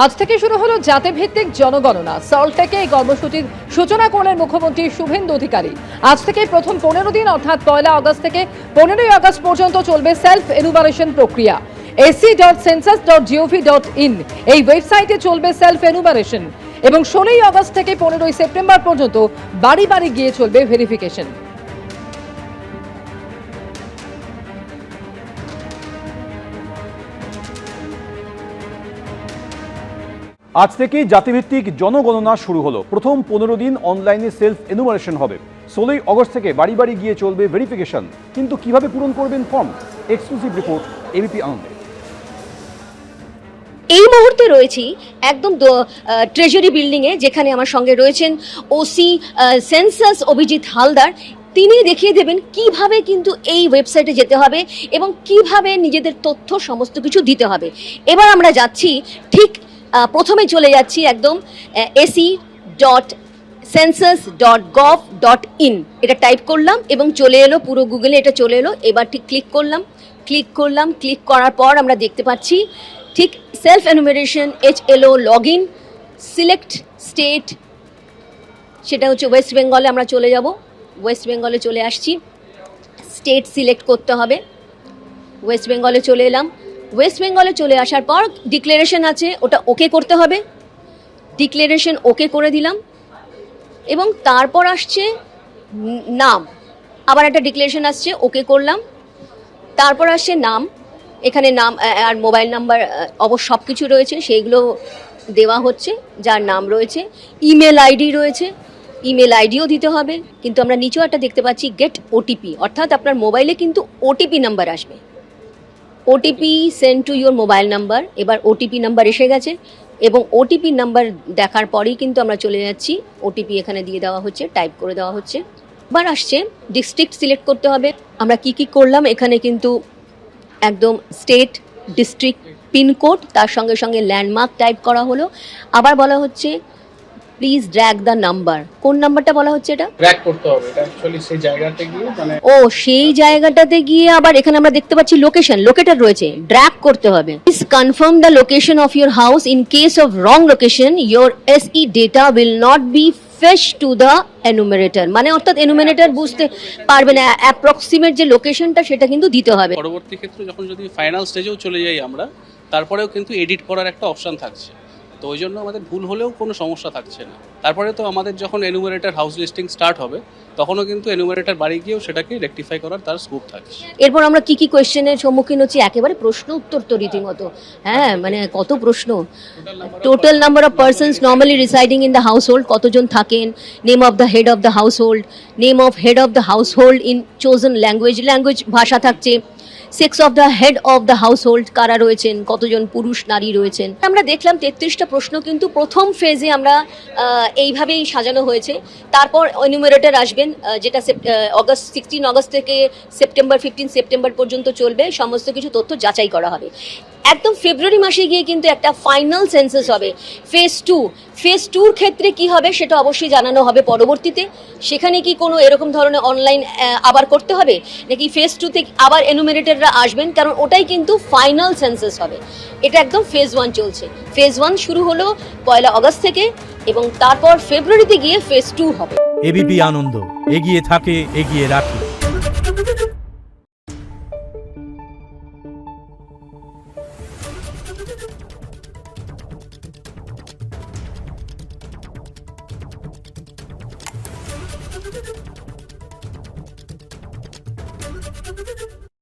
আজ থেকে শুরু হলো জাতিভিত্তিক জনগণনা। সল্টলেকে এই কর্মসূচির সূচনা করলেন মুখ্যমন্ত্রী শুভেন্দু অধিকারী। আজ থেকে প্রথম 15 দিন অর্থাৎ 1 আগস্ট থেকে 15 আগস্ট পর্যন্ত চলবে সেলফ এনুমারেশন প্রক্রিয়া। ac.census.gov.in এই ওয়েবসাইটে চলবে সেলফ এনুমারেশন এবং 16 আগস্ট থেকে 15 সেপ্টেম্বর পর্যন্ত বাড়ি বাড়ি গিয়ে চলবে ভেরিফিকেশন। আজ থেকেই জাতিভিত্তিক জনগণনা শুরু হলো। প্রথম 15 দিন অনলাইনে সেলফ এনুমারেশন হবে। 16 আগস্ট থেকে বাড়ি বাড়ি গিয়ে চলবে ভেরিফিকেশন। কিন্তু কিভাবে পূরণ করবেন ফর্ম? এক্সক্লুসিভ রিপোর্ট এবিপি আনন্দে। এই মুহূর্তে রয়েছি একদম ট্রেজারি বিল্ডিং এ, যেখানে আমার সঙ্গে রয়েছেন ওসি সেন্সাস অভিজিৎ হালদার। তিনি দেখিয়ে দেবেন কিভাবে কিন্তু এই ওয়েবসাইটে যেতে হবে এবং কিভাবে নিজেদের তথ্য সমস্ত কিছু দিতে হবে। এবার আমরা যাচ্ছি, ঠিক প্রথমে চলে যাচ্ছি একদম ac.census.gov.in এটা টাইপ করলাম এবং চলে এলো, পুরো গুগলে এটা চলে এলো। এবার ঠিক ক্লিক করার পর আমরা দেখতে পাচ্ছি ঠিক self enumeration HLO login, select state, সেটা হচ্ছে ওয়েস্ট বেঙ্গলে আমরা চলে যাব। ওয়েস্ট বেঙ্গলে চলে আসছি, স্টেট সিলেক্ট করতে হবে। ওয়েস্ট বেঙ্গলে চলে এলাম। ওয়েস্ট বেঙ্গলে চলে আসার পর ডিক্লারেশন আছে, ওটা ওকে করতে হবে। ডিক্লারেশন ওকে করে দিলাম এবং তারপর আসছে নাম, আবার একটা ডিক্লারেশন আসছে, ওকে করলাম। তারপর আসছে নাম, এখানে নাম আর মোবাইল নাম্বার অবশ্য সব কিছু রয়েছে, সেইগুলো দেওয়া হচ্ছে যার নাম রয়েছে। ইমেল আইডি রয়েছে, ইমেল আইডিও দিতে হবে। কিন্তু আমরা নিচেও একটা দেখতে পাচ্ছি গেট ওটিপি, অর্থাৎ আপনার মোবাইলে কিন্তু ওটিপি নাম্বার আসবে। OTP send to your mobile number. এবার ওটিপি নাম্বার এসে গেছে এবং ওটিপি নাম্বার দেখার পরেই কিন্তু আমরা চলে যাচ্ছি, ওটিপি এখানে দিয়ে দেওয়া হচ্ছে, টাইপ করে দেওয়া হচ্ছে। এবার আসছে ডিস্ট্রিক্ট সিলেক্ট করতে হবে। আমরা কি করলাম, এখানে কিন্তু একদম স্টেট, ডিস্ট্রিক্ট, পিনকোড, তার সঙ্গে সঙ্গে ল্যান্ডমার্ক টাইপ করা হলো। আবার বলা হচ্ছে প্লিজ ড্র্যাগ দ্য নাম্বার। কোন নাম্বারটা বলা হচ্ছে? এটা ট্র্যাক করতে হবে। এটা অ্যাকচুয়ালি সেই জায়গাতে গিয়ে সেই জায়গাটাতে গিয়ে আবার এখানে আমরা দেখতে পাচ্ছি লোকেটর রয়েছে, ড্র্যাগ করতে হবে। Please confirm the location of your house. In case of wrong location your SE data will not be fetch to the enumerator. মানে অর্থাৎ এনুমারেটর বুঝতে পারবে না অ্যাপ্রক্সিমেট যে লোকেশনটা, সেটা কিন্তু দিতে হবে। পরবর্তী ক্ষেত্রে যখন যদি ফাইনাল স্টেজেও চলে যাই আমরা, তারপরেও কিন্তু এডিট করার একটা অপশন থাকছে। তো ওই জন্য আমাদের ভুল হলেও কোনো সমস্যা থাকছে না। তারপরে তো আমাদের যখন এনুমারেটর হাউস লিস্টিং স্টার্ট হবে, তখনও কিন্তু এনুমারেটর বাড়ি গিয়েও সেটাকে রেকটিফাই করার তার স্কোপ থাকছে। এরপর আমরা কি কোয়েশ্চেনের সম্মুখীন হচ্ছি, একেবারে প্রশ্ন উত্তর তো রীতিমতো। হ্যাঁ, মানে কত প্রশ্ন। Total number of persons normally residing in the house hold, কতজন থাকেন। Name of the head of the house hold, name of head of the house hold in chosen language, ভাষা থাকছে। Sex of the head of the house hold, কারা রয়েছেন, কতজন পুরুষ নারী রয়েছেন। আমরা দেখলাম 33টা প্রশ্ন কিন্তু প্রথম ফেজে আমরা এইভাবেই সাজানো হয়েছে। তারপর এনুমারেটর আসবেন, যেটা 16 আগস্ট থেকে 15 সেপ্টেম্বর পর্যন্ত চলবে। সমস্ত কিছু তথ্য যাচাই করা হবে। একদম ফেব্রুয়ারি মাসে গিয়ে কিন্তু একটা ফাইনাল সেন্সাস হবে। ফেজ টুর ক্ষেত্রে কি হবে সেটা অবশ্যই জানানো হবে পরবর্তীতে। সেখানে কি কোনো এরকম ধরনের অনলাইন আবার করতে হবে, নাকি ফেজ 2 থেকে আবার এনুমারেটররা আসবেন, কারণ ওটাই কিন্তু ফাইনাল সেন্সাস হবে। এটা একদম ফেজ 1 চলছে। ফেজ 1 শুরু হলো 1 আগস্ট থেকে এবং তারপর ফেব্রুয়ারিতে গিয়ে ফেজ 2 হবে। এবিপি আনন্দ, এগিয়ে থাকে, এগিয়ে রাখে।